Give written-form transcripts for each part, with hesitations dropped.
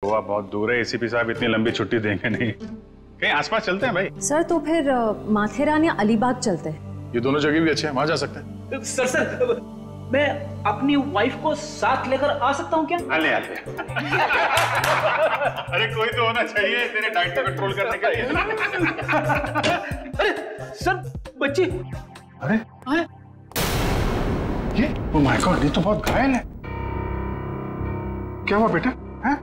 गोवा बहुत दूर है, एसीपी साहब इतनी लंबी छुट्टी देंगे नहीं। कहीं आसपास चलते हैं भाई। सर तो फिर माथेरान या अलीबाग चलते हैं। ये दोनों जगह भी अच्छे हैं, वहां जा सकते हैं। सर मैं अपनी वाइफ को साथ लेकर आ सकता हूँ क्या? आले आले। अरे कोई तो होना चाहिए तेरे डाइट को कंट्रोल करने के लिए। अरे सर बच्ची। अरे ये ओह माय गॉड, ये तो बहुत घायल है। क्या हुआ बेटा? हैं?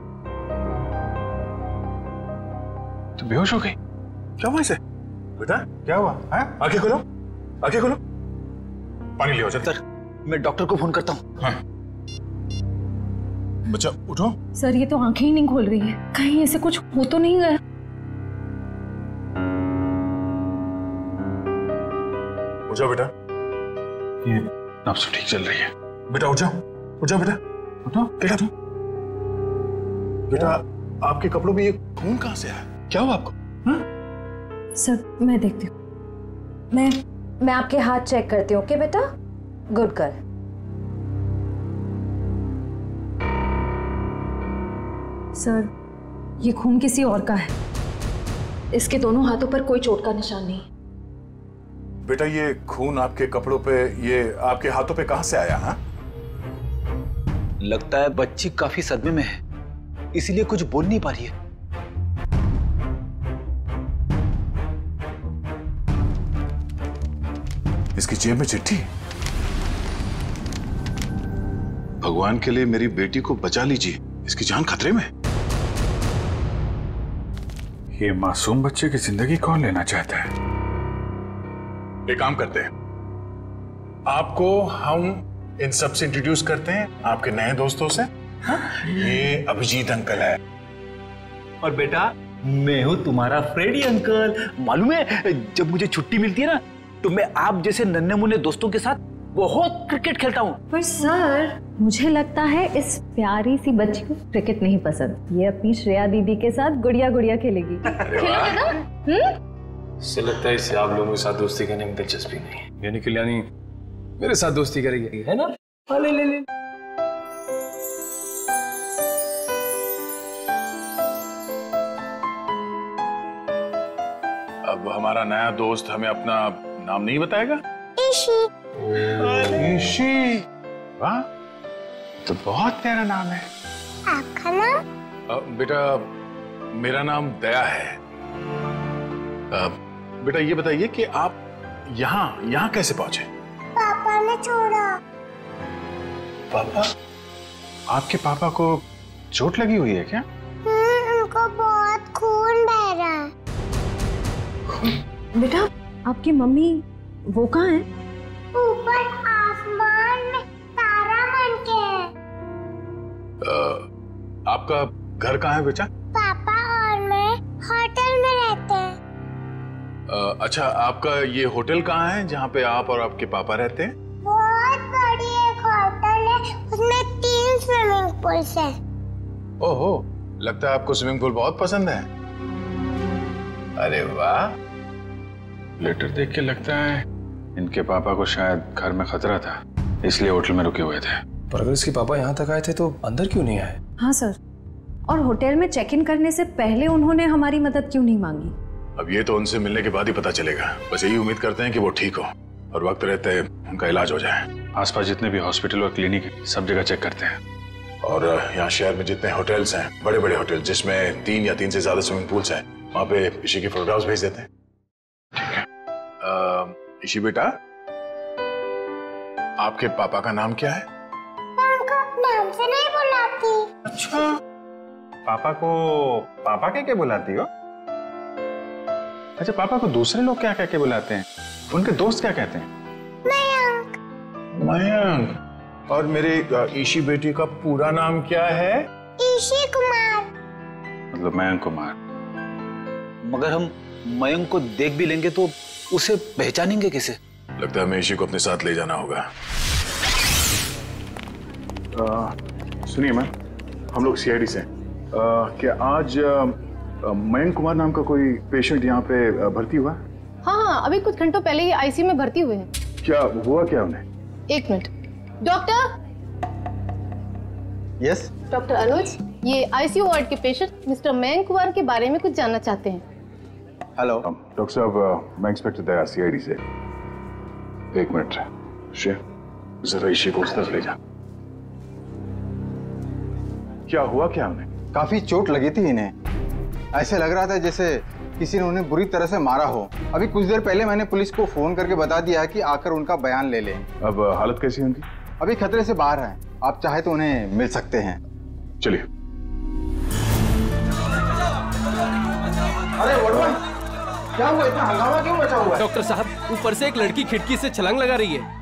तो बेहोश हो गई? क्या हुआ इसे? बेटा क्या हुआ? हैं? आंखें खोलो, आंखें खोलो। पानी ले आओ सर। मैं डॉक्टर को फोन करता हूँ। हाँ। बच्चा उठो। सर ये तो आंखें ही नहीं खोल रही है, कहीं ऐसे कुछ हो तो नहीं गया? उठ जाओ बेटा, ये नब्ज ठीक चल रही है। बेटा उठ जाओ, उठ जाओ बेटा, उठो। क्या तुम? बेटा आपके कपड़ों में ये खून कहाँ से आया? क्या हुआ आपको? हाँ? सर मैं देखती हूँ। मैं आपके हाथ चेक करती हूँ। ओके बेटा, गुड गर्ल। सर ये खून किसी और का है, इसके दोनों हाथों पर कोई चोट का निशान नहीं। बेटा ये खून आपके कपड़ों पे, ये आपके हाथों पे कहाँ से आया? हाँ? लगता है बच्ची काफी सदमे में है, इसीलिए कुछ बोल नहीं पा रही है। इसकी जेब में चिट्ठी। भगवान के लिए मेरी बेटी को बचा लीजिए, इसकी जान खतरे में। ये मासूम बच्चे की जिंदगी कौन लेना चाहता है? एक काम करते हैं, आपको हम इन सब से इंट्रोड्यूस करते हैं, आपके नए दोस्तों से। हाँ? ये अभिजीत अंकल है। और बेटा मैं हूँ तुम्हारा फ्रेडी अंकल। मालूम है जब मुझे छुट्टी मिलती है ना, तो मैं आप जैसे नन्हे मुन्ने दोस्तों के साथ बहुत क्रिकेट खेलता हूँ। पर सर मुझे लगता है इस प्यारी सी बच्ची को क्रिकेट नहीं पसंद, ये अपनी श्रेया दीदी के साथ गुड़िया गुड़िया खेलेगी। खेलोगे ना? इससे लगता है इसे आप लोगों के साथ दोस्ती करने में दिलचस्पी नहीं है, यानी कल्याणी मेरे साथ दोस्ती करेगी, है ना? ले ले ले। अब हमारा नया दोस्त हमें अपना नाम नहीं बताएगा? ईशी। ईशी, वाह तो बहुत प्यारा नाम है। आपका नाम? बेटा मेरा नाम दया है। बेटा ये बताइए कि आप यहाँ कैसे पहुंचे? पापा ने छोड़ा। पापा? आपके पापा को चोट लगी हुई है क्या? उनको बहुत खून बह रहा है। बेटा आपकी मम्मी वो कहाँ है? ऊपर आसमान में तारा बन के है। आपका घर कहाँ है बेटा? पापा और मैं होटल में रहते हैं। अच्छा आपका ये होटल कहाँ है जहाँ पे आप और आपके पापा रहते हैं? बहुत बड़ी एक होटल है, उसमें 3 स्विमिंग पूल्स हैं। ओहो, लगता है आपको स्विमिंग पूल बहुत पसंद है। अरे वाह, लेटर देख के लगता है इनके पापा को शायद घर में खतरा था, इसलिए होटल में रुके हुए थे। पर अगर इसके पापा यहाँ तक आए थे तो अंदर क्यों नहीं आए? हाँ सर, और होटल में चेक इन करने से पहले उन्होंने हमारी मदद क्यों नहीं मांगी? अब ये तो उनसे मिलने के बाद ही पता चलेगा। बस यही उम्मीद करते हैं कि वो ठीक हो और वक्त रहते उनका इलाज हो जाए। आसपास जितने भी हॉस्पिटल और क्लिनिक है सब जगह चेक करते हैं। और यहाँ शहर में जितने होटल्स हैं, बड़े बड़े होटल जिसमें 3 या 3 से ज्यादा स्विमिंग पूल्स हैं, वहाँ पे ईशी की फोटोग्राफ्स भेज देते हैं। ठीक है। ईशी बेटा, आपके पापा का नाम क्या है? उनको नाम से नहीं बुलाती। अच्छा, पापा को पापा कह के बुलाती हो? अच्छा, पापा को दूसरे लोग क्या कह के बुलाते हैं? उनके दोस्त क्या कहते हैं? मयंक। मयंक। और मेरे ईशी बेटी का पूरा नाम क्या है? ईशी कुमार। मतलब मयंक कुमार। मगर हम मयंक को देख भी लेंगे तो उसे पहचानेंगे कैसे? लगता है हमें ईशी को अपने साथ ले जाना होगा। सुनिए मैम, हम लोग सीआईडी से क्या आज मयंक कुमार नाम का कोई पेशेंट यहाँ पे भर्ती हुआ? हाँ, अभी कुछ घंटों पहले ही आईसीयू में भर्ती हुए हैं। क्या हुआ क्या उन्हें? 1 मिनट। डॉक्टर। यस डॉक्टर अनुज, ये आईसीयू वार्ड के पेशेंट मिस्टर मयंक कुमार के बारे में कुछ जानना चाहते हैं। हेलो डॉक्टर साहब, मैं इंस्पेक्टर दया सीआईडी से। एक मिनट शेर, जरा इसी को उस तरफ ले जा। क्या हुआ क्या उन्हें? काफी चोट लगी थी इन्हें। ऐसे लग रहा था जैसे किसी ने उन्हें बुरी तरह से मारा हो। अभी कुछ देर पहले मैंने पुलिस को फोन करके बता दिया है कि आकर उनका बयान ले लें। अब हालत कैसी है उनकी? अभी खतरे से बाहर हैं। आप चाहे तो उन्हें मिल सकते हैं। चलिए। अरे वड़वा, क्या हुआ? इतना हंगामा क्यों मचा हुआ है? डॉक्टर साहब, ऊपर से एक लड़की खिड़की से छलांग लगा रही है।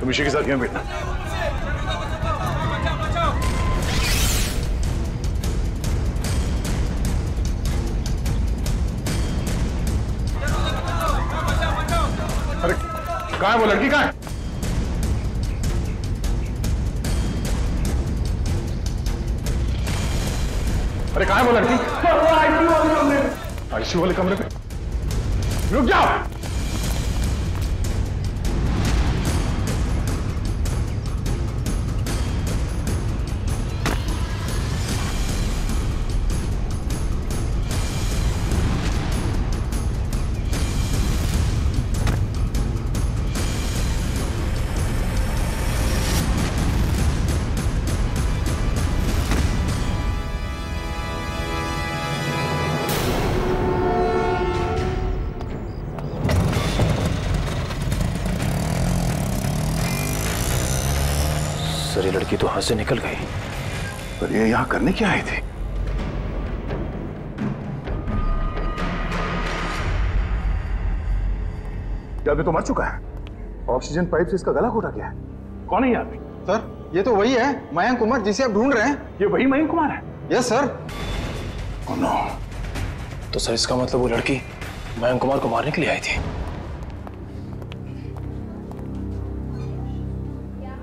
तुम इसी के साथ यहाँ बैठना। अरे कहाँ है वो लड़की? कहाँ है? अरे कहाँ है वो लड़की? आईसीयू वाले कमरे पे। रुक जाओ। सर, ये लड़की तो हाथ से निकल गई। पर ये यहाँ करने क्या आई थी? ये आदमी तो मर चुका है। ऑक्सीजन पाइप से इसका गला घोटा गया है। कौन है ये आदमी? सर, ये तो वही है मयंक कुमार जिसे आप ढूंढ रहे हैं। ये वही मयंक कुमार है? Yes sir. Oh no. तो सर, इसका मतलब वो लड़की मयंक कुमार को मारने के लिए आई थी।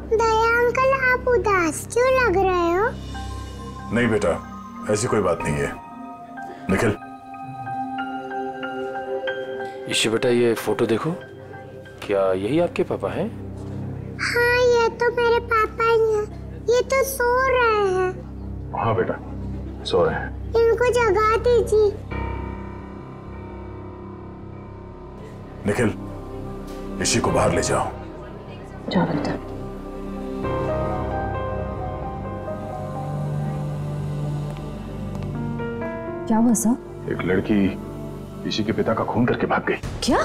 दया अंकल, आप उदास क्यों लग रहे हो? नहीं बेटा, ऐसी कोई बात नहीं है। निखिल। ईशी बेटा, ये फोटो देखो। क्या यही आपके पापा हैं? हाँ, ये तो मेरे पापा ही हैं। ये तो सो रहे हैं। हाँ बेटा, सो रहे हैं। इनको जगा दीजिए। निखिल, ईशी को बाहर ले जाओ। जाओ बेटा। क्या हुआ सर? एक लड़की ईशी के पिता का खून करके भाग गई। क्या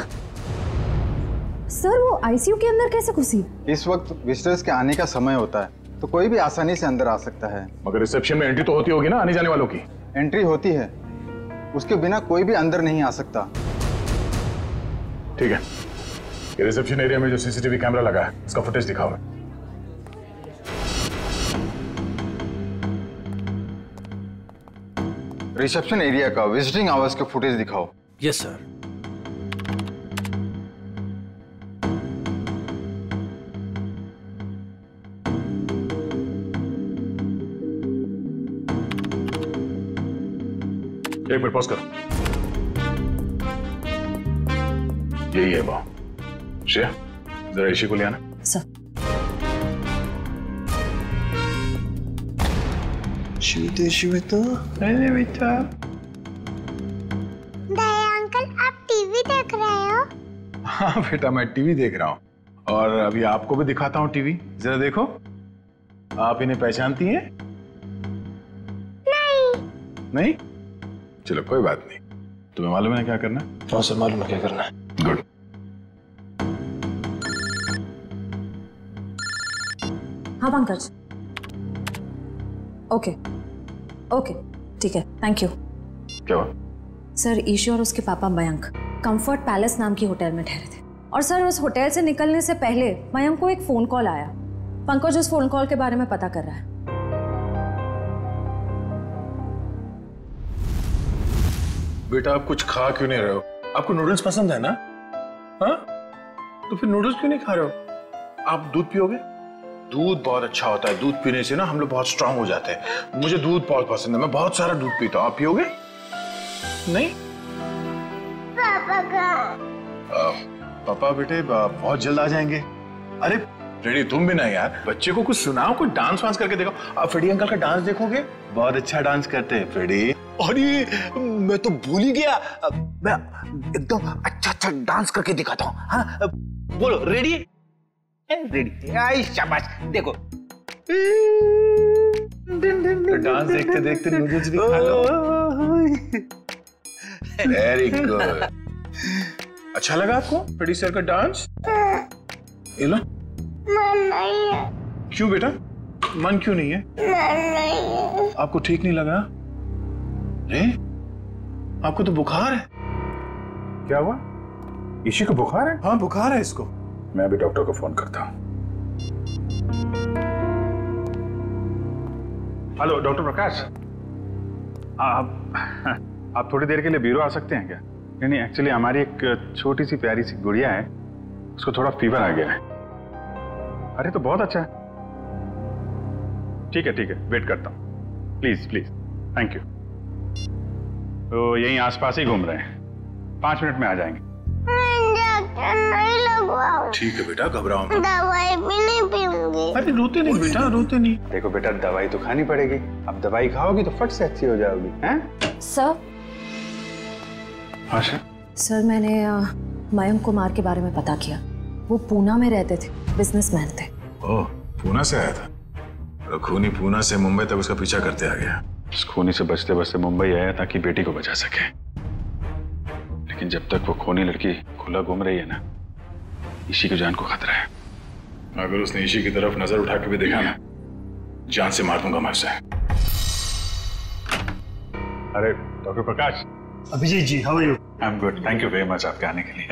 सर? वो आईसीयू के अंदर कैसे घुसी? इस वक्त विजिटर्स के आने का समय होता है, तो कोई भी आसानी से अंदर आ सकता है। मगर रिसेप्शन में एंट्री तो होती होगी ना आने जाने वालों की? एंट्री होती है, उसके बिना कोई भी अंदर नहीं आ सकता। ठीक है, ये रिसेप्शन एरिया में जो सीसीटीवी कैमरा लगा है उसका फुटेज दिखाओ। रिसेप्शन एरिया का विजिटिंग आवर्स का फुटेज दिखाओ। Yes sir. एक मिनट पॉज करो। यही है वो। श्रेया, जरा ईशी को ले आना। सर। दया अंकल, आप टीवी देख रहे हो? हाँ बेटा, मैं टीवी देख रहा हूँ और अभी आपको भी दिखाता हूँ टीवी। जरा देखो, आप इन्हें पहचानती हैं? नहीं? चलो कोई बात नहीं। तुम्हें मालूम है क्या करना है? हाँ सर, मालूम है क्या करना है। गुड। हाँ पंकज। ओके ओके, ठीक है, थैंक यू। क्या हुआ? सर, ईशी और उसके पापा मयंक कंफर्ट पैलेस नाम की होटल में ठहरे थे और सर उस होटल से निकलने से पहले मयंक को एक फोन कॉल आया। पंकज उस फोन कॉल के बारे में पता कर रहा है। बेटा, आप कुछ खा क्यों नहीं रहे हो? आपको नूडल्स पसंद है ना? हाँ, तो फिर नूडल्स क्यों नहीं खा रहे हो? आप दूध पियोगे? दूध बहुत अच्छा होता है। दूध पीने से ना हम लोग बहुत स्ट्रांग हो जाते हैं। मुझे दूध बहुत पसंद है, मैं बहुत सारा दूध पीता हूँ। आप पियोगे? नहीं? पापा का पापा बेटे बहुत जल्द आ जाएंगे। अरे फ्रेडी तुम भी ना यार, बच्चे को कुछ सुनाओ, कुछ डांस वांस करके देखो। आप फ्रेडी अंकल का डांस देखोगे, बहुत अच्छा डांस करते हैं फ्रेडी। अरे मैं तो भूल ही गया, मैं एकदम अच्छा डांस करके दिखाता हूँ। हाँ बोलो, रेडी? रेडी, आई शाबाश, देखो। डांस देखते देखते नूडल्स भी खा लो। Very good. अच्छा लगा आपको फ्रेडी सर का डांस? ये लो। मन नहीं है। क्यों बेटा, मन क्यों नहीं है? मन नहीं है। आपको ठीक नहीं लगा? अरे आपको तो बुखार है। क्या हुआ? इसी को बुखार है? हाँ बुखार है इसको। मैं अभी डॉक्टर को फोन करता हूँ। हेलो डॉक्टर प्रकाश, आप थोड़ी देर के लिए ब्यूरो आ सकते हैं क्या? नहीं एक्चुअली हमारी एक छोटी सी प्यारी सी गुड़िया है, उसको थोड़ा फीवर आ गया है। अरे तो बहुत अच्छा है। ठीक है वेट करता हूँ, प्लीज प्लीज, थैंक यू। तो यहीं आसपास ही घूम रहे हैं, 5 मिनट में आ जाएंगे। नहीं लगवाओ। ठीक है बेटा, घबराओ मत। दवाई भी नहीं पीऊंगी। अरे रोते नहीं बेटा, रोते नहीं। देखो बेटा, दवाई तो खानी पड़ेगी। अब दवाई खाओगी तो फट से अच्छी हो जाओगी। हैं? सर। हाँ सर मैंने मयंक कुमार के बारे में पता किया। वो पूना में रहते थे, बिजनेसमैन थे। ओह, पूना से आया था? तो खूनी पूना से मुंबई तक उसका पीछा करते आ गया। उस खूनी से बचते बचते मुंबई आया ताकि बेटी को बचा सके। लेकिन जब तक वो खूनी लड़की खुला घूम रही है ना, ईशी की जान को खतरा है। अगर उसने ईशी की तरफ नजर उठा के भी देखा ना, जान से मार दूंगा मैं उसे। अरे doctor Prakash. Abhijit ji, how are you? I am good, thank you very much आपके आने के लिए।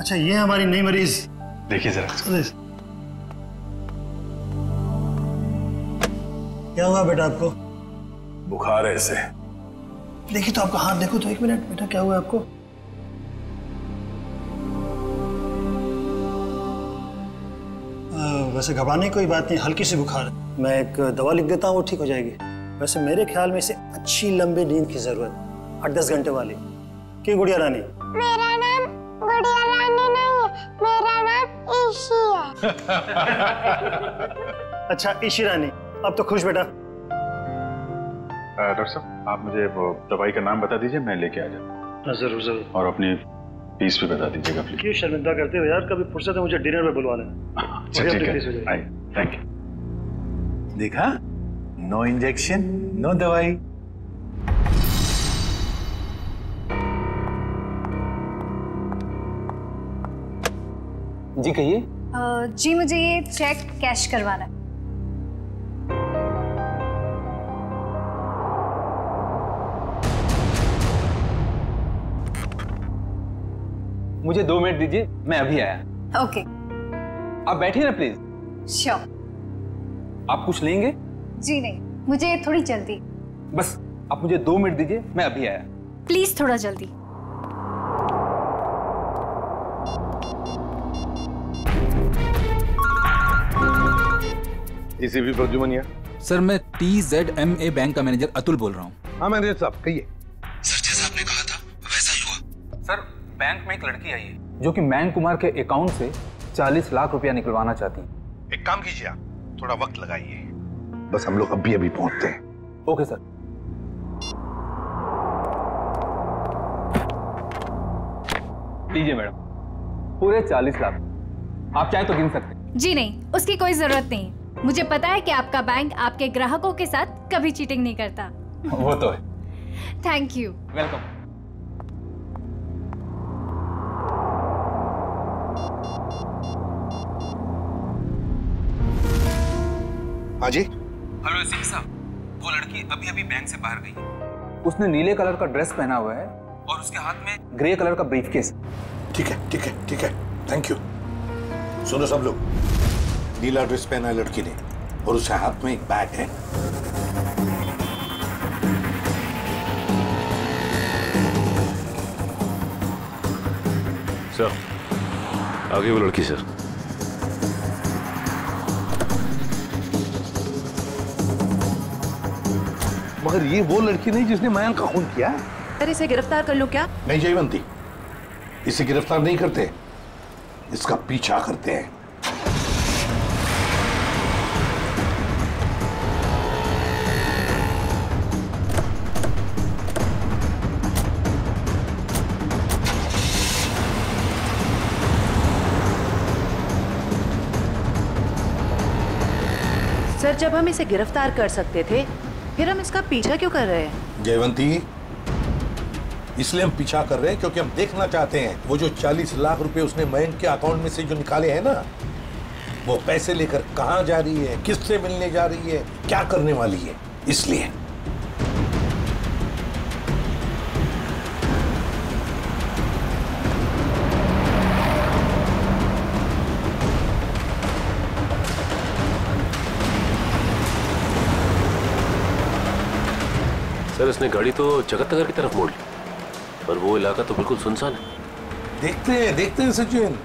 अच्छा, ये हमारी नई मरीज। देखिए जरा। क्या हुआ बेटा आपको? बुखार है इसे। देखिए तो आपका हाथ देखो तो, 1 मिनट बेटा, क्या हुआ आपको? वैसे घबराने की कोई बात नहीं, हल्की सी बुखार है। मैं एक दवा लिख देता हूँ, वो ठीक हो जाएगी। वैसे मेरे ख्याल में इसे अच्छी लंबी नींद की जरूरत, 8-10 घंटे वाली। क्यों गुड़िया रानी? मेरा नाम गुड़िया रानी नहीं है, मेरा नाम ईशी है। अच्छा ईशी रानी, अब तो खुश बेटा। डॉक्टर साहब, आप मुझे वो दवाई का नाम बता दीजिए, मैं लेके आ जाता हूँ। जरूर जरूर। और अपनी फीस भी बता दीजिएगा प्लीज। क्यों शर्मिंदा करते हो यार, कभी फुर्सत है मुझे डिनर में बुलवा लेना। अच्छा ठीक है, थैंक यू। देखा, नो इंजेक्शन नो दवाई। जी कहिए। जी मुझे ये चेक कैश करवाना है। मुझे 2 मिनट दीजिए, मैं अभी आया। ओके। आप बैठिए ना प्लीज। श्योर। आप कुछ लेंगे? जी नहीं, मुझे थोड़ी जल्दी। बस आप मुझे 2 मिनट दीजिए, मैं अभी आया। प्लीज थोड़ा जल्दी। एसीपी प्रद्युमन। सर मैं TZMA बैंक का मैनेजर अतुल बोल रहा हूँ। हाँ मैनेजर साहब कहिए। सर जैसा आपने कहा था वैसा ही हुआ। सर बैंक में एक लड़की आई है जो कि मयंक कुमार के अकाउंट से 40 लाख रुपया निकलवाना चाहती है। एक काम कीजिए, आप थोड़ा वक्त लगाइए, बस हम लोग अभी पहुंचते हैं। Okay sir. लीजिए मैडम, पूरे 40 लाख। आप चाहे तो गिन सकते हैं। जी नहीं, उसकी कोई जरूरत नहीं। मुझे पता है कि आपका बैंक आपके ग्राहकों के साथ कभी चीटिंग नहीं करता। वो तो है। Thank you. वेलकम। हाँ जी। हेलो एसीपी साहब, वो लड़की अभी बैंक से बाहर गई है। उसने नीले कलर का ड्रेस पहना हुआ है और उसके हाथ में ग्रे कलर का ब्रीफकेस। ठीक है, थैंक यू। सुनो सब लोग, नीला ड्रेस पहना है लड़की ने और उसके हाथ में एक बैग है। सर, आगे वो लड़की सर। मगर ये वो लड़की नहीं जिसने मयंक का खून किया है। सर इसे गिरफ्तार कर लो क्या? नहीं जयवंती, इसे गिरफ्तार नहीं करते। इसका पीछा करते हैं। सर, जब हम इसे गिरफ्तार कर सकते थे, फिर हम इसका पीछा क्यों कर रहे हैं? जयवंती, इसलिए हम पीछा कर रहे हैं क्योंकि हम देखना चाहते हैं वो जो 40 लाख रुपए उसने मयंक के अकाउंट में से जो निकाले हैं ना, वो पैसे लेकर कहां जा रही है, किससे मिलने जा रही है, क्या करने वाली है, इसलिए। सर, इसने गाड़ी तो जगत नगर की तरफ मोड़ ली, पर वो इलाका तो बिल्कुल सुनसान है। देखते हैं सचिन,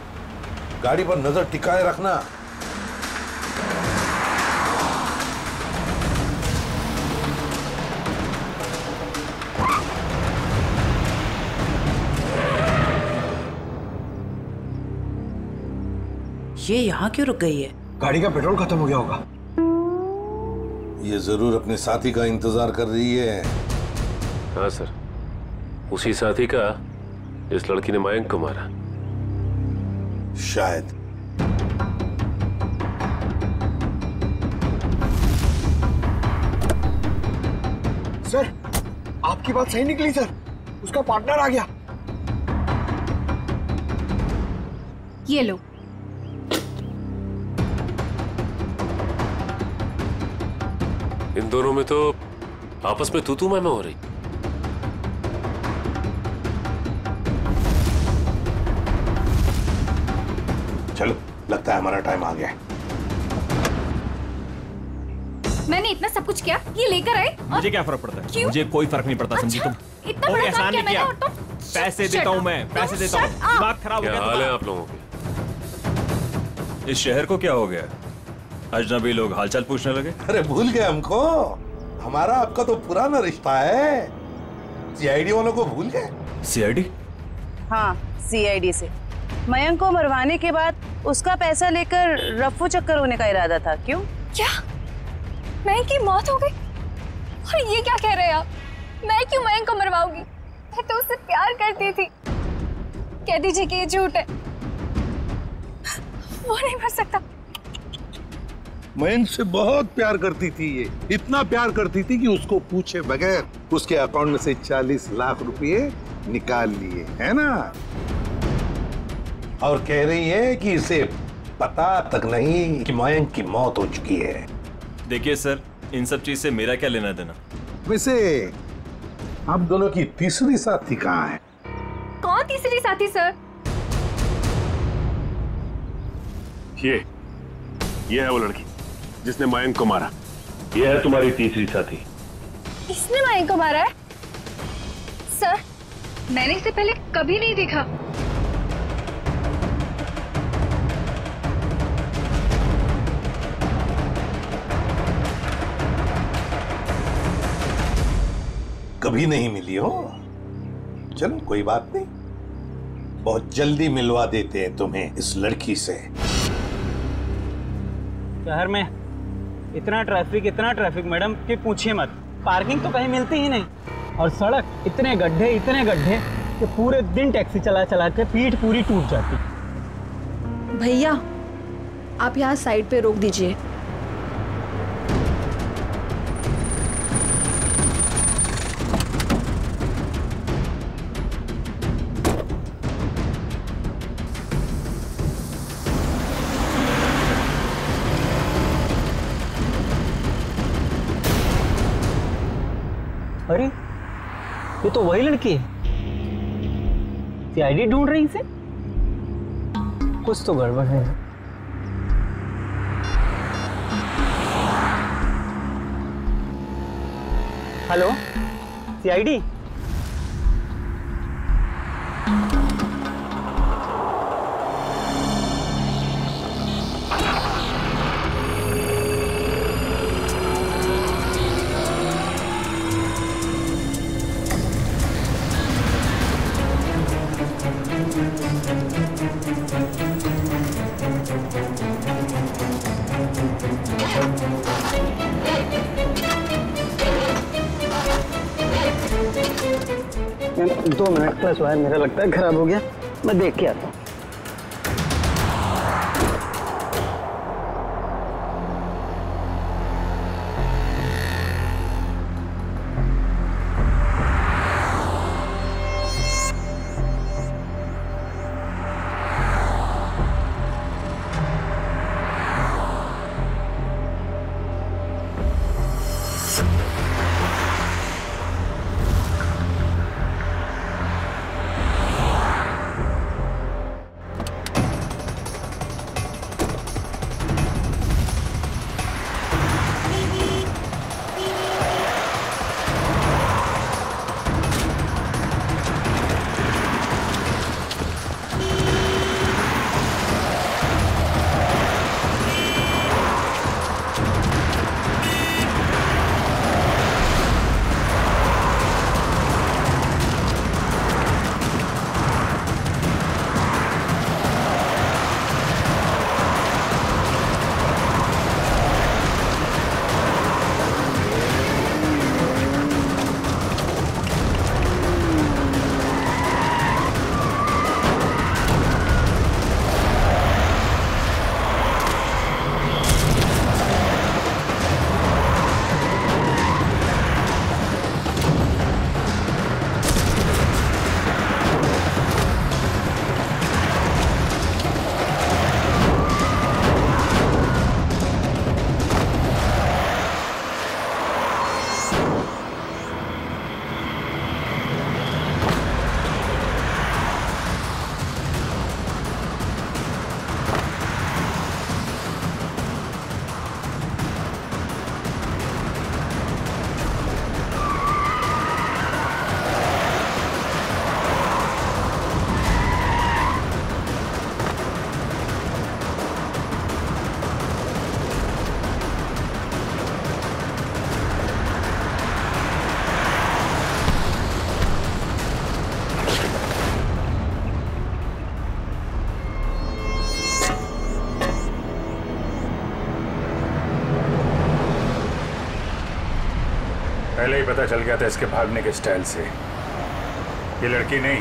गाड़ी पर नजर टिकाए रखना। ये यहाँ क्यों रुक गई है? गाड़ी का पेट्रोल खत्म हो गया होगा। ये जरूर अपने साथी का इंतजार कर रही है। हाँ सर, उसी साथी का इस लड़की ने मयंक को मारा। शायद। सर, आपकी बात सही निकली सर, उसका पार्टनर आ गया। ये लो। इन दोनों में तो आपस में तू मैं हो रही। चलो, लगता है हमारा टाइम आ गया है। मैंने इतना सब कुछ किया, ये लेकर आए। मुझे क्या फर्क पड़ता है? क्यों? मुझे कोई फर्क नहीं पड़ता। समझी तुम? इतना बड़ा काम किया मैंने और तुम? पैसे देता हूँ मैं, पैसे देता हूँ। दिमाग खराब हो गया। क्या हाल है आप लोगों के? इस शहर को क्या हो गया? अजनबी लोग हालचाल पूछने लगे। अरे भूल गए हमको? हमारा आपका तो पुराना रिश्ता है। सीआईडी वालों को भूल गए? सीआईडी? हाँ, सीआईडी से। मयंक को मरवाने के बाद उसका पैसा लेकर रफू चक्कर होने का इरादा था। क्यों? क्या मयंक की मौत हो गई? और ये क्या कह रहे हैं आप? मैं क्यों मयंक को मरवाऊंगी? मैं तो उससे प्यार करती थी। कह दीजिए कि ये झूठ है। वो नहीं मर सकता। मयंक से बहुत प्यार करती थी ये, इतना प्यार करती थी कि उसको पूछे बगैर उसके अकाउंट में से 40 लाख रुपए निकाल लिए, है ना? और कह रही है कि इसे पता तक नहीं कि मयंक की मौत हो चुकी है। देखिए सर, इन सब चीज से मेरा क्या लेना देना? वैसे आप दोनों की तीसरी साथी कहाँ है? कौन तीसरी साथी सर? ये है वो लड़की जिसने मयंक को मारा। ये है तुम्हारी तीसरी साथी। इसने मयंक को मारा है? सर, मैंने इसे पहले कभी नहीं देखा। कभी नहीं मिली हो? चलो कोई बात नहीं, बहुत जल्दी मिलवा देते हैं तुम्हें इस लड़की से। शहर में इतना ट्रैफिक मैडम कि पूछिए मत। पार्किंग तो कहीं मिलती ही नहीं, और सड़क इतने गड्ढे कि पूरे दिन टैक्सी चला चला के पीठ पूरी टूट जाती। भैया, आप यहाँ साइड पे रोक दीजिए। अरे, ये तो वही लड़की है। सीआईडी ढूंढ रही इसे? कुछ तो गड़बड़ है। Hello, CID? 2 minute plus wire मेरा लगता है खराब हो गया, मैं देख के आता हूँ। पहले ही पता चल गया था इसके भागने के स्टाइल से। ये लड़की नहीं,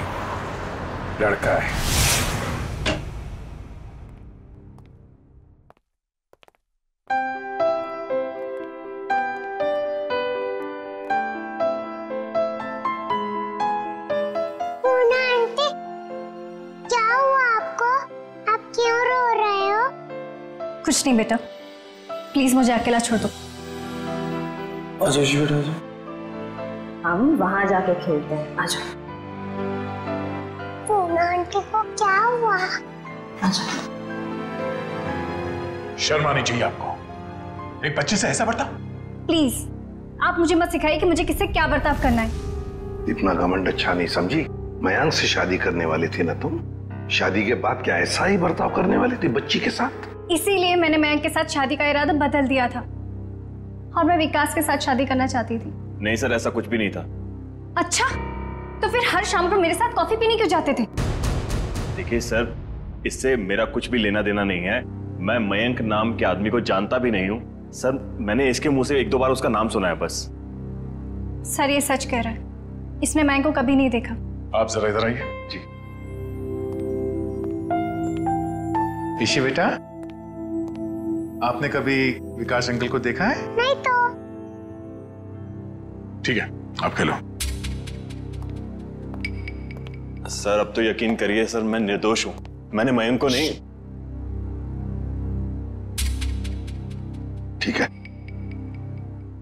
लड़का है। पूना आंटी, क्या हुआ आपको? आप क्यों रो रहे हो? कुछ नहीं बेटा, प्लीज मुझे अकेला छोड़ दो। आजा जी बेटा, आजा। हम वहां जाके खेलते हैं, आ जाओ। पूना आंटी को क्या हुआ? आ जाओ। शर्म आनी चाहिए आपको, एक बच्चे से ऐसा बर्ताव। प्लीज आप मुझे मत सिखाइए कि मुझे किससे क्या बर्ताव करना है। इतना घमंड अच्छा नहीं समझी। मयांक से शादी करने वाली थी ना तुम? शादी के बाद क्या ऐसा ही बर्ताव करने वाली थी बच्ची के साथ? इसीलिए मैंने मयंक के साथ शादी का इरादा बदल दिया था और मैं विकास के साथ शादी करना चाहती थी। नहीं सर, ऐसा कुछ भी नहीं था। अच्छा, तो फिर हर शाम को मेरे साथ कॉफी पीने क्यों जाते थे? देखिए सर, इससे मेरा कुछ भी लेना देना नहीं है। मैं मयंक नाम के आदमी को जानता भी नहीं हूँ सर। मैंने इसके मुंह से 1-2 बार उसका नाम सुना है बस। सर ये सच कह रहा है, इसने मयंक को कभी नहीं देखा। आप जरा इधर आइए। जी ईशी बेटा, आपने कभी विकास अंकल को देखा है? नहीं तो। ठीक है, आप खेलो। सर अब तो यकीन करिए सर, मैं निर्दोष हूं। मैंने मयंक को नहीं। ठीक है,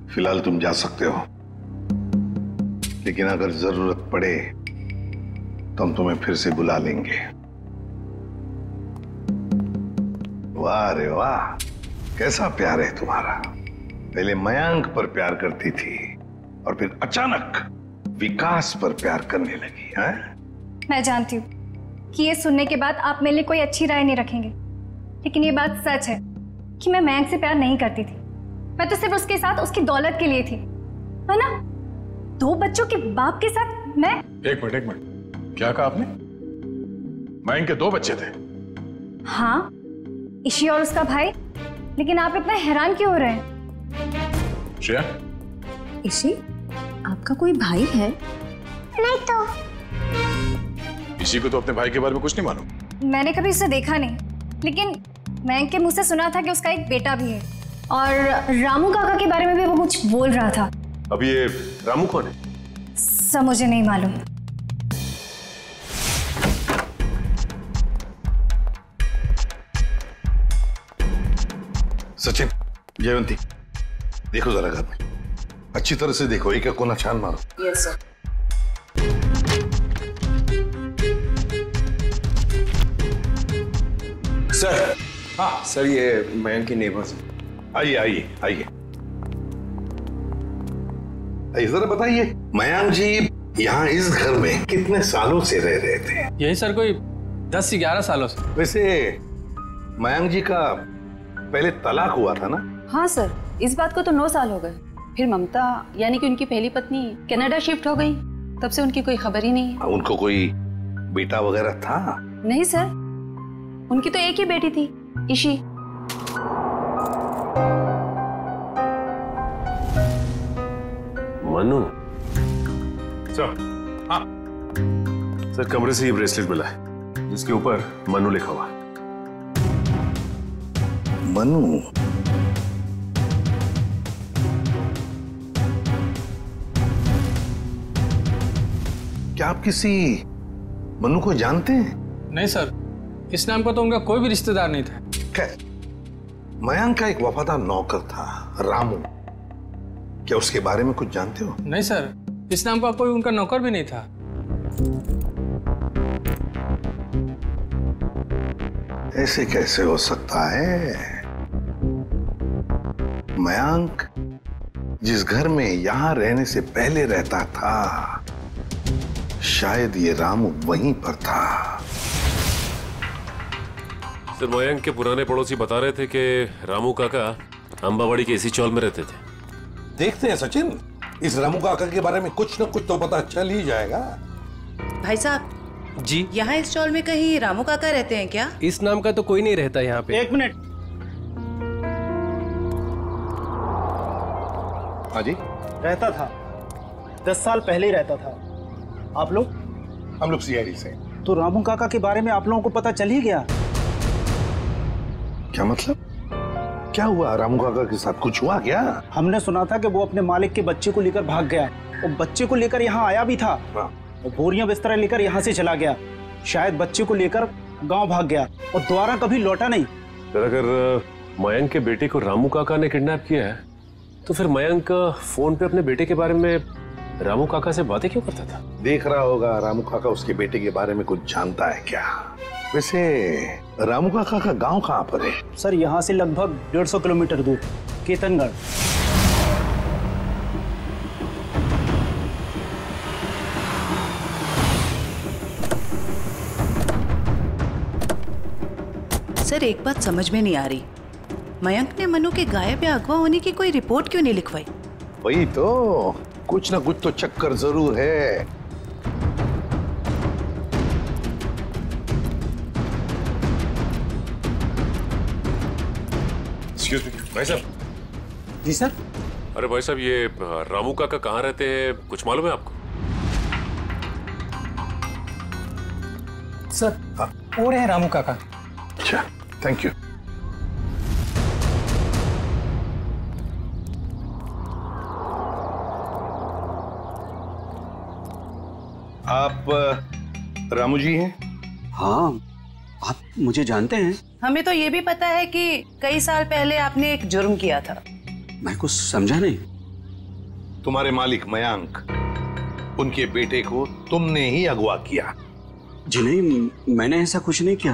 फिलहाल तुम जा सकते हो, लेकिन अगर जरूरत पड़े तो हम तुम्हें फिर से बुला लेंगे। वाह रे वाह, कैसा प्यार है तुम्हारा। पहले मयंक पर प्यार करती थी और फिर अचानक विकास पर प्यार करने लगी है? मैं जानती हूँ कि ये सुनने के बाद आप मेरे लिए कोई अच्छी राय नहीं रखेंगे, लेकिन ये बात सच है कि मैं मयंक से प्यार नहीं करती थी। मैं तो सिर्फ उसके साथ उसकी दौलत के लिए थी, है ना? 2 बच्चों के बाप के साथ मैं। एक मिनट, क्या कहा आपने? मयंक के 2 बच्चे थे? हाँ, ईशी और उसका भाई। लेकिन आप इतना हैरान क्यों हो रहे हैं? श्रेया, इशी, आपका कोई भाई है? नहीं तो। इसी को तो अपने भाई के बारे में कुछ नहीं मालूम। मैंने कभी उसे देखा नहीं, लेकिन मयंक के मुंह से सुना था कि उसका एक बेटा भी है, और रामू काका के बारे में भी वो कुछ बोल रहा था। अब ये रामू कौन है? सब मुझे नहीं मालूम। सचिन, जयवंती, देखो जरा घर में अच्छी तरह से देखो, एक कोना छान मारो। Yes sir. सर, हाँ सर, ये मयंक की नेबर्स। आइए आइए आइए, जरा बताइए, मयंक जी यहाँ इस घर में कितने सालों से रह रहे थे? यही सर कोई 10 से 11 सालों से। वैसे मयंक जी का पहले तलाक हुआ था ना? हाँ सर, इस बात को तो 9 साल हो गए। फिर ममता यानी कि उनकी पहली पत्नी कनाडा शिफ्ट हो गई, तब से उनकी कोई खबर ही नहीं है। उनको कोई बेटा वगैरह था? नहीं सर, उनकी तो एक ही बेटी थी, इशी। मनु सर। हाँ सर, कमरे से ये ब्रेसलेट मिला है जिसके ऊपर मनु लिखा हुआ है। मनु? क्या आप किसी मनु को जानते हैं? नहीं सर, इस नाम का तो उनका कोई भी रिश्तेदार नहीं था। मयंक का एक वफादार नौकर था, रामू। क्या उसके बारे में कुछ जानते हो? नहीं सर, इस नाम का कोई उनका नौकर भी नहीं था। ऐसे कैसे हो सकता है? मयंक जिस घर में यहां रहने से पहले रहता था, शायद ये रामू वहीं पर था। सर, मयंक के पुराने पड़ोसी बता रहे थे कि रामू काका अंबावाड़ी के इसी चौल में रहते थे। देखते हैं सचिन, इस रामू काका के बारे में कुछ न कुछ तो पता चल ही जाएगा। भाई साहब जी, यहाँ इस चौल में कहीं रामू काका रहते हैं क्या? इस नाम का तो कोई नहीं रहता यहाँ पे। एक मिनट। हाँ जी, रहता था, 10 साल पहले ही रहता था। आप लोग? हम लोग सीआईडी से। तो रामू काका के बारे में आप लोगों को पता चल ही गया? क्या मतलब? क्या हुआ रामू काका के साथ? कुछ हुआ क्या? हमने सुना था कि वो अपने मालिक के बच्चे को लेकर भाग गया, और बच्चे को लेकर यहाँ आया भी था, और बोरियां बिस्तर लेकर यहाँ से चला गया। शायद बच्चे को लेकर गांव भाग गया और दोबारा कभी लौटा नहीं। अगर मयंक के बेटे को रामू काका ने किडनैप किया है, तो फिर मयंक फोन पे अपने बेटे के बारे में रामू काका से बातें क्यों करता था? देख रहा होगा रामू काका उसके बेटे के बारे में कुछ जानता है क्या? वैसे रामू काका का गांव कहाँ पर है? सर, यहाँ से लगभग 150 किलोमीटर दूर, केतनगढ़। सर, एक बात समझ में नहीं आ रही, मयंक ने मनु के गायब या अगवा होने की कोई रिपोर्ट क्यों नहीं लिखवाई? वही तो, कुछ ना कुछ तो चक्कर जरूर है। एक्सक्यूज मी भाई साहब। जी सर। अरे भाई साहब, ये रामू काका कहाँ रहते हैं, कुछ मालूम है आपको? सर, वो रहे रामू काका। अच्छा, थैंक यू। आप रामू जी हैं? हाँ, आप मुझे जानते हैं? हमें तो ये भी पता है कि कई साल पहले आपने एक जुर्म किया था। मैं कुछ समझा नहीं। तुम्हारे मालिक मयंक, उनके बेटे को तुमने ही अगवा किया। जी नहीं, मैंने ऐसा कुछ नहीं किया।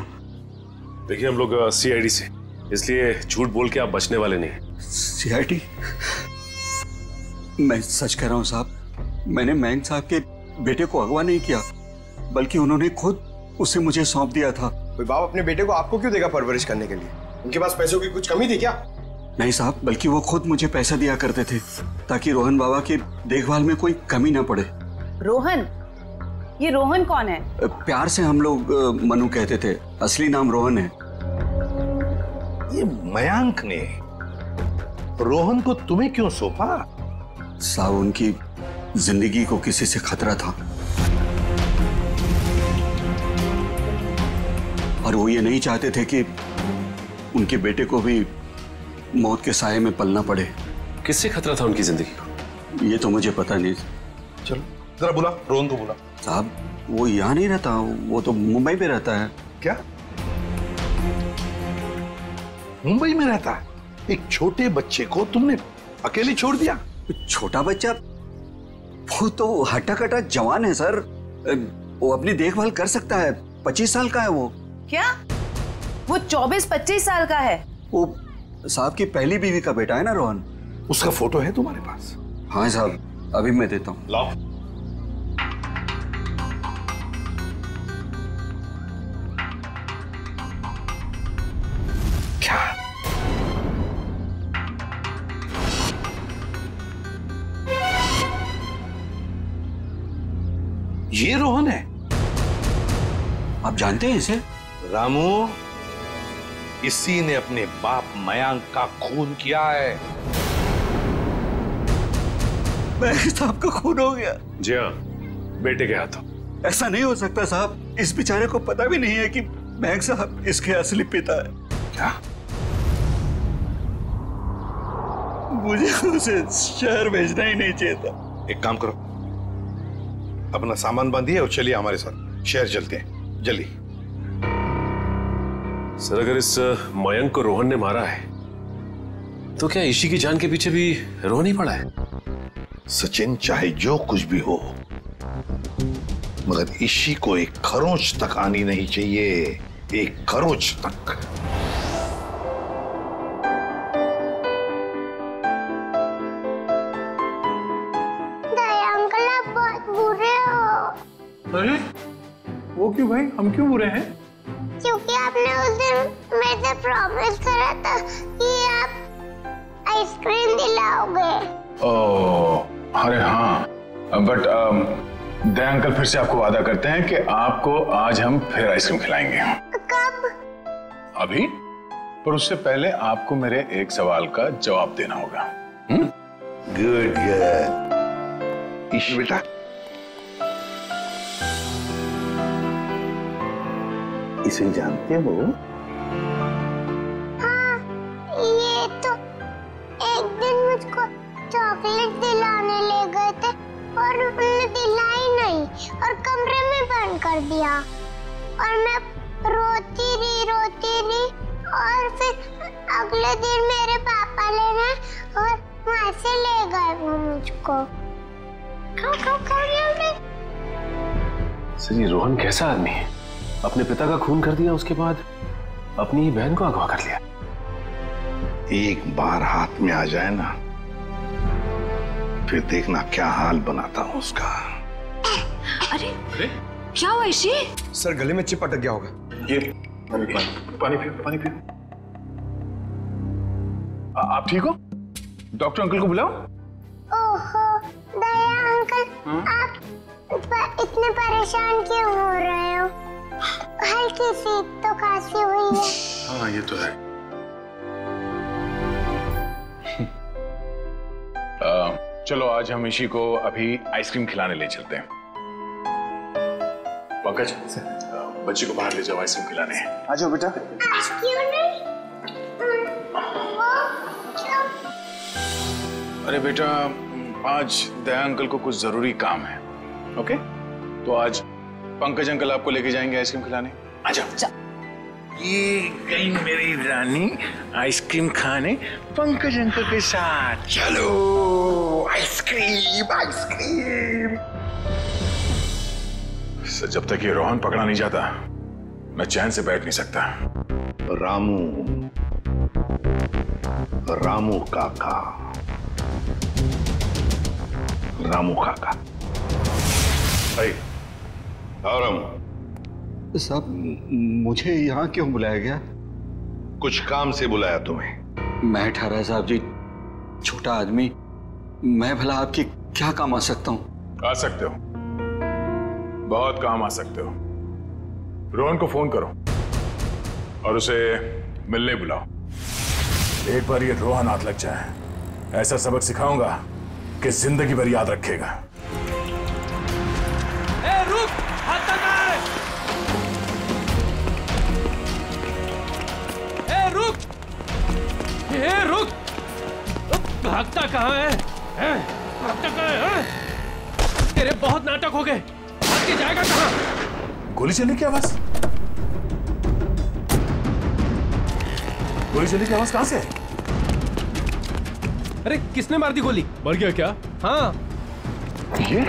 देखिए, हम लोग सीआईडी से, इसलिए झूठ बोल के आप बचने वाले नहीं। सीआईडी? मैं सच कह रहा हूँ साहब, मैंने मयंक साहब के बेटे को अगवा नहीं किया, बल्कि उन्होंने खुद उसे मुझे सौंप दिया था। कोई बाप अपने बेटे को आपको क्यों देगा परवरिश करने के लिए? उनके पास पैसों की कुछ कमी थी क्या? नहीं साहब, बल्कि वो खुद मुझे पैसा दिया करते थे ताकि रोहन बाबा की देखभाल में कोई कमी ना पड़े। रोहन? ये रोहन कौन है? प्यार से हम लोग मनु कहते थे, असली नाम रोहन है। ये मयांक ने रोहन को तुम्हें क्यों सौंपा? साहब, उनकी जिंदगी को किसी से खतरा था और वो ये नहीं चाहते थे कि उनके बेटे को भी मौत के साए में पलना पड़े। किससे खतरा था उनकी जिंदगी को? ये तो मुझे पता नहीं। चलो जरा बुला, रोहन को बुला। साहब, वो यहाँ नहीं रहता, वो तो मुंबई में रहता है। क्या मुंबई में रहता है? एक छोटे बच्चे को तुमने अकेले छोड़ दिया? छोटा बच्चा? वो तो हट्टा कट्टा जवान है सर, वो अपनी देखभाल कर सकता है। 25 साल का है वो। क्या? वो 24-25 साल का है? वो साहब की पहली बीवी का बेटा है ना रोहन। उसका फोटो है तुम्हारे पास? हाँ साहब, अभी मैं देता हूँ। लाओ। क्या? ये रोहन है? आप जानते हैं इसे? रामू, इसी ने अपने बाप मयांक का खून किया है। मयांक साहब का खून हो गया? जी हाँ, बेटे के हाथों। ऐसा नहीं हो सकता साहब, इस बेचारे को पता भी नहीं है कि मयांक साहब इसके असली पिता है। क्या? मुझे उसे शहर भेजना ही नहीं चाहिए था। एक काम करो, अपना सामान बांधिए और चलिए हमारे साथ, शहर चलते हैं जल्दी। सर, अगर इस मयंक को रोहन ने मारा है तो क्या ईशी की जान के पीछे भी रोहन ही पड़ा है? सचिन, चाहे जो कुछ भी हो, मगर ईशी को एक खरोंच तक आनी नहीं चाहिए, एक खरोंच तक। दया अंकल, आप बहुत बुरे हो। अरे वो क्यों भाई, हम क्यों बुरे हैं? क्योंकि आपने उस दिन मेरे से प्रॉमिस करा था कि आप आइसक्रीम दिलाओगे। ओह, अरे हाँ, बट दया अंकल फिर से आपको वादा करते हैं कि आपको आज हम फिर आइसक्रीम खिलाएंगे। कब? अभी, पर उससे पहले आपको मेरे एक सवाल का जवाब देना होगा। Good good. ईशी बेटा, इसे जानते हो? हाँ, ये तो एक दिन मुझको चॉकलेट दिलाने ले गए थे और उन्होंने दिलाई नहीं और कमरे में बंद कर दिया और मैं रोती रही और फिर अगले दिन मेरे पापा लेने और वहाँ से ले गए वो मुझको। सर, ये रोहन कैसा आदमी है? अपने पिता का खून कर दिया, उसके बाद अपनी ही बहन को अगवा कर लिया। एक बार हाथ में आ जाए ना, फिर देखना क्या हाल बनाता हूं उसका। अरे क्या हुआ ईशी? सर, गले में चिप अटक गया होगा। ये पानी पियो, पानी पियो। आप ठीक हो? डॉक्टर अंकल को बुलाओ। ओहो, दया अंकल, आप इतने परेशान क्यों हो रहे हो? हल्की सी तो खांसी हुई है। हाँ, ये तो है। चलो आज हम ईशी को अभी आइसक्रीम खिलाने ले चलते हैं। पंकज, बच्ची को बाहर ले जाओ, आइसक्रीम खिलाने हैं। आ जाओ बेटा। क्यों नहीं? अरे बेटा, आज दया अंकल को कुछ जरूरी काम है। ओके, तो आज पंकज अंकल आपको लेके जाएंगे आइसक्रीम खिलाने। आ जाओ। ये गई मेरी रानी आइसक्रीम खाने पंकज अंकल के साथ। चलो, आइसक्रीम आइसक्रीम। जब तक ये रोहन पकड़ा नहीं जाता, मैं चैन से बैठ नहीं सकता। रामू काका, रामू काका। आओ रामू। साहब, मुझे यहाँ क्यों बुलाया गया? कुछ काम से बुलाया तुम्हें। मैं ठहरा साहब जी, छोटा आदमी, मैं भला आपके क्या काम आ सकता हूँ? आ सकते हो, बहुत काम आ सकते हो। रोहन को फोन करो और उसे मिलने बुलाओ। एक बार ये रोहन हाथ लग जाए, ऐसा सबक सिखाऊंगा कि जिंदगी भर याद रखेगा। ए, रुक! हाथ लगा! ए, रुक! ए, रुक! भागता कहाँ है? भागता कहाँ है? तेरे बहुत नाटक हो गए। भाग के जाएगा कहाँ? गोली चलने की आवाज? गोली चलने की आवाज कहां से है? अरे किसने मार दी गोली? मर गया क्या? हाँ। ये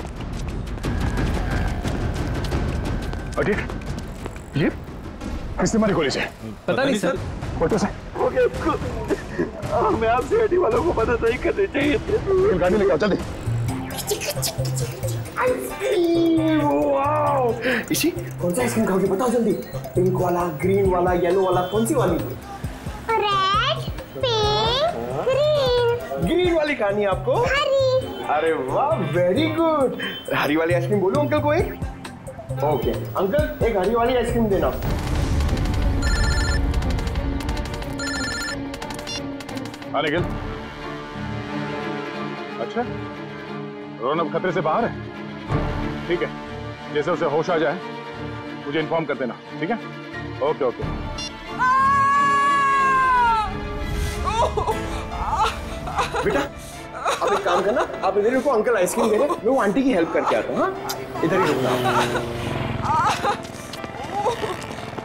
किसने मारी गोली से? पता नहीं सर। फोटो से हमें आपसे हड्डी वालों को मदद नहीं करनी चाहिए थी। गाड़ी लेके आओ जल्दी। इसी कौन सा आइसक्रीम खाओगे बताओ जल्दी। पिंक वाला, ग्रीन वाला, येलो वाला, कौन सी वाली? Red, pink, green. ग्रीन वाली खानी है आपको? हरी। अरे वाह, वेरी गुड। हरी वाली आइसक्रीम बोलो अंकल को एक। ओके अंकल, एक हरी वाली आइसक्रीम देना। हाँ निखिल। अच्छा, रोहन अब खतरे से बाहर है? ठीक है, जैसे उसे होश आ जाए मुझे इन्फॉर्म कर देना, ठीक है? Okay okay. बेटा अब एक काम करना, आप इधर रुको, अंकल आइसक्रीम दे रहे हैं, मैं वो आंटी की हेल्प करके आता हूँ। हाँ इधर ही रुकना।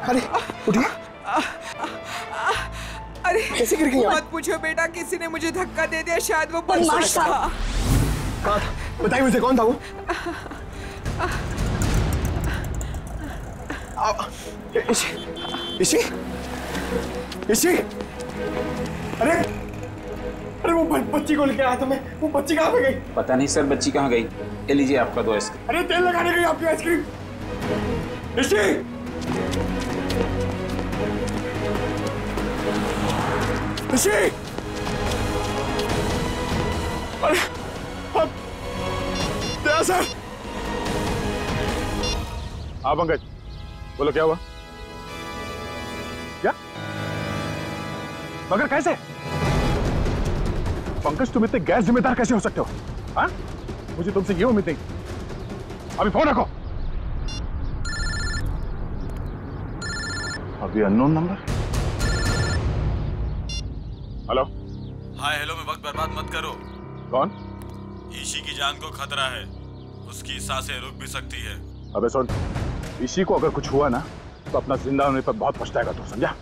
अरे उठिए। अरे कैसे गिर गई? मत पूछो बेटा, किसी ने मुझे धक्का दे दिया, शायद वो बदमाश था। कहाँ था? बताइए मुझे, कौन था वो? इसी अरे अरे वो बच्ची को लेके आया था मैं। वो बच्ची कहाँ पे गई? पता नहीं सर, बच्ची कहाँ गई। ये लीजिए आपका 2 आइसक्रीम। अरे तेल लगाने गई आपकी आइसक्रीम। इसी अरे सर। हाँ पंकज, बोलो क्या हुआ? क्या? मगर कैसे? पंकज तुम इतने गैर जिम्मेदार कैसे हो सकते हो? हाँ? मुझे तुमसे ये उम्मीद नहीं। अभी फोन रखो। अभी unknown number. Hello. Hi hello में वक्त बर्बाद मत करो। कौन? ईशी की जान को खतरा है, उसकी सांसें रुक भी सकती है। अबे सुन, ईशी को अगर कुछ हुआ ना तो अपना जिंदा होने पर बहुत पछताएगा तू, समझा?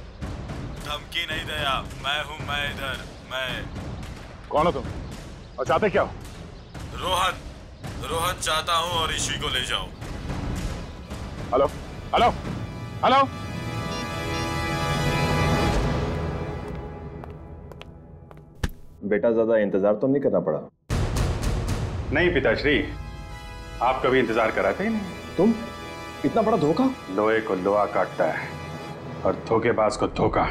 धमकी नहीं दया, मैं हूँ, मैं इधर, मैं। कौन हो तुम और चाहते क्या हो? रोहन चाहता हूँ और ईशी को ले जाओ। Hello hello hello. बेटा ज्यादा इंतजार तो नहीं करना पड़ा? नहीं पिताश्री, आप कभी इंतजार कराते ही नहीं। तुम इतना बड़ा धोखा? लोहे को लोहा काटता है और धोखेबाज को धोखा।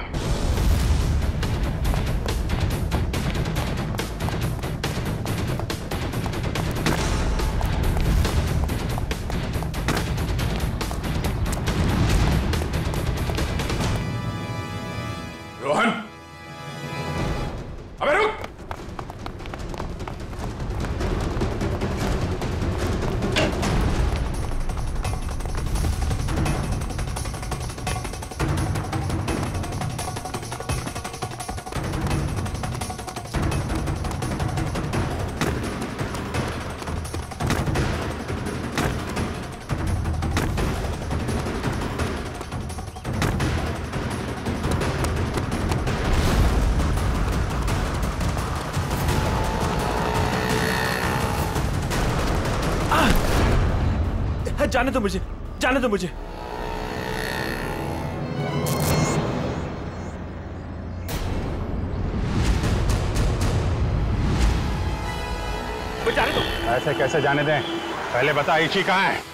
रोहन, अबे रुक। जाने दो मुझे, जाने दो मुझे। जाने दो। ऐसे कैसे जाने दें? पहले बता ईशी कहाँ है?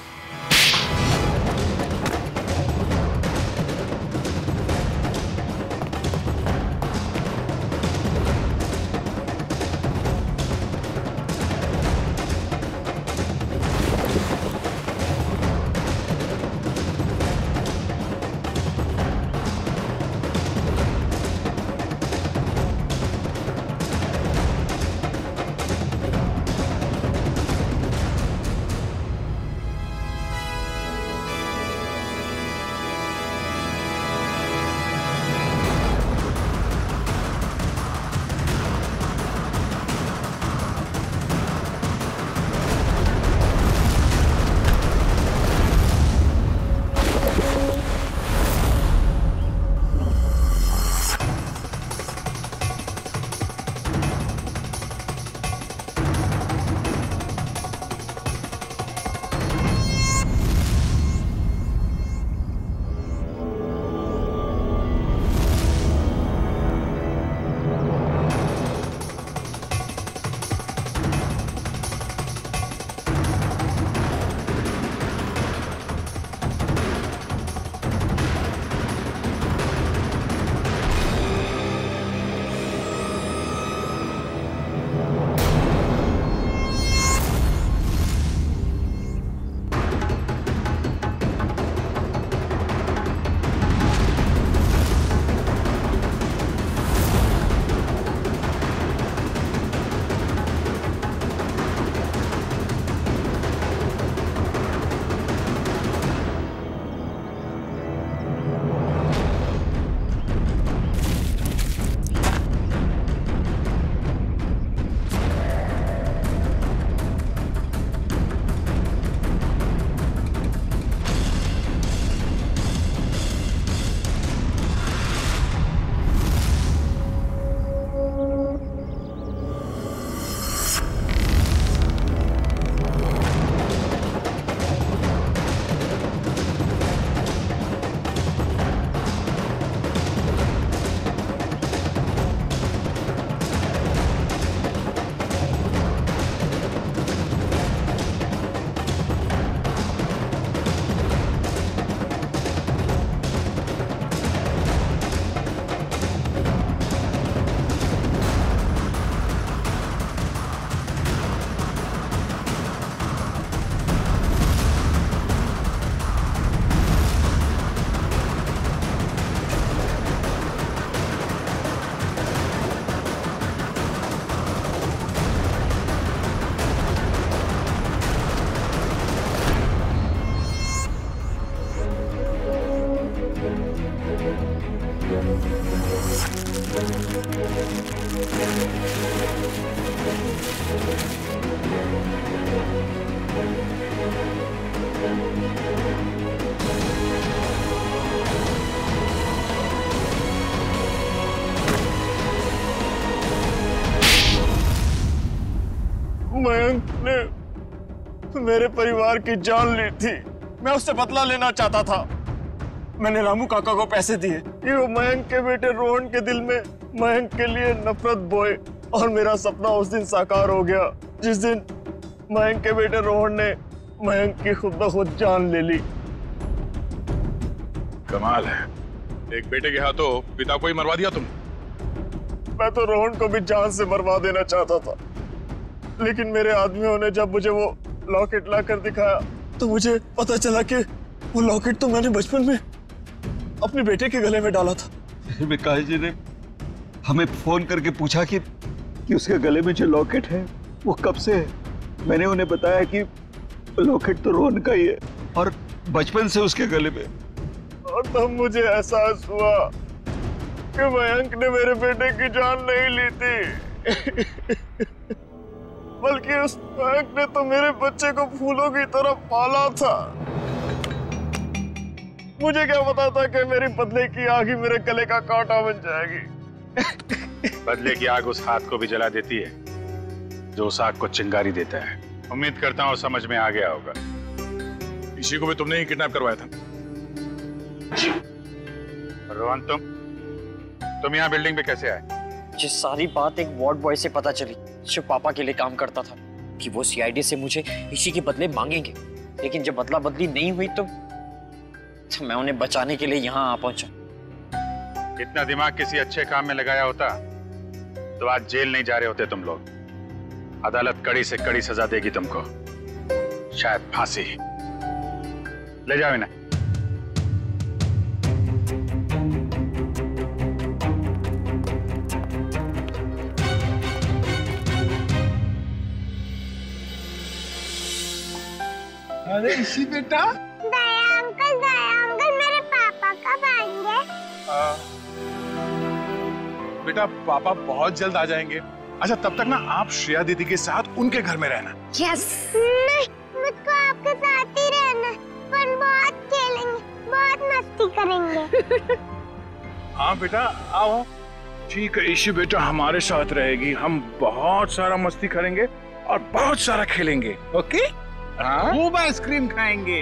मयंक ने मेरे परिवार की जान ली थी। मैं उससे बदला लेना चाहता था। मैंने रामू काका को पैसे दिए कि वो मयंक के बेटे रोहन के दिल में मयंक के लिए नफरत बोए, और मेरा सपना उस दिन साकार हो गया जिस दिन मयंक के बेटे रोहन ने मयंक की खुद ब खुद जान ले ली। कमाल है, एक बेटे के हाथों पिता को ही मरवा दिया तुम। मैं तो रोहन को भी जान से मरवा देना चाहता था, लेकिन मेरे आदमियों ने जब मुझे वो लॉकेट लाकर दिखाया तो मुझे पता चला कि वो लॉकेट तो मैंने बचपन में अपने बेटे के गले में डाला था। फिर विकास जी ने हमें फोन करके पूछा कि उसके गले में जो लॉकेट है वो कब से है। मैंने उन्हें बताया कि लॉकेट तो रोहन का ही है और बचपन से उसके गले में। और तब मुझे एहसास हुआ कि मयंक ने मेरे बेटे की जान नहीं ली थी बल्कि उस मयंक ने तो मेरे बच्चे को फूलों की तरह पाला था। मुझे क्या पता था कि मेरी बदले की आग ही मेरे गले का कांटा बन जाएगी। बदले की आग उस हाथ को भी जला देती है जो उस आग को चिंगारी देता है। उम्मीद करता हूँ समझ में आ गया होगा। इसी को भी तुमने ही किडनैप करवाया था। रोहन, तुम यहाँ बिल्डिंग पे कैसे आए? ये सारी बात एक वार्ड बॉय से पता चली जो पापा के लिए काम करता था, कि वो सीआईडी से मुझे इसी के बदले मांगेंगे। लेकिन जब बदला बदली नहीं हुई तो मैं उन्हें बचाने के लिए यहाँ आ पहुंचा। इतना दिमाग किसी अच्छे काम में लगाया होता तो आज जेल नहीं जा रहे होते तुम लोग। अदालत कड़ी से कड़ी सजा देगी तुमको, शायद फांसी। ले जाओ इन्हें। अरे इसी बेटा, दया अंकल मेरे पापा कब आएंगे? बेटा पापा बहुत जल्द आ जाएंगे। अच्छा तब तक ना आप श्रेया दीदी के साथ उनके घर में रहना। यस। नहीं, मुझको आपके साथ ही रहना, पर बहुत खेलेंगे, बहुत मस्ती करेंगे। हाँ बेटा आओ। ठीक है ईशी बेटा हमारे साथ रहेगी, हम बहुत सारा मस्ती करेंगे और बहुत सारा खेलेंगे। ओके? खूब आइसक्रीम खाएंगे।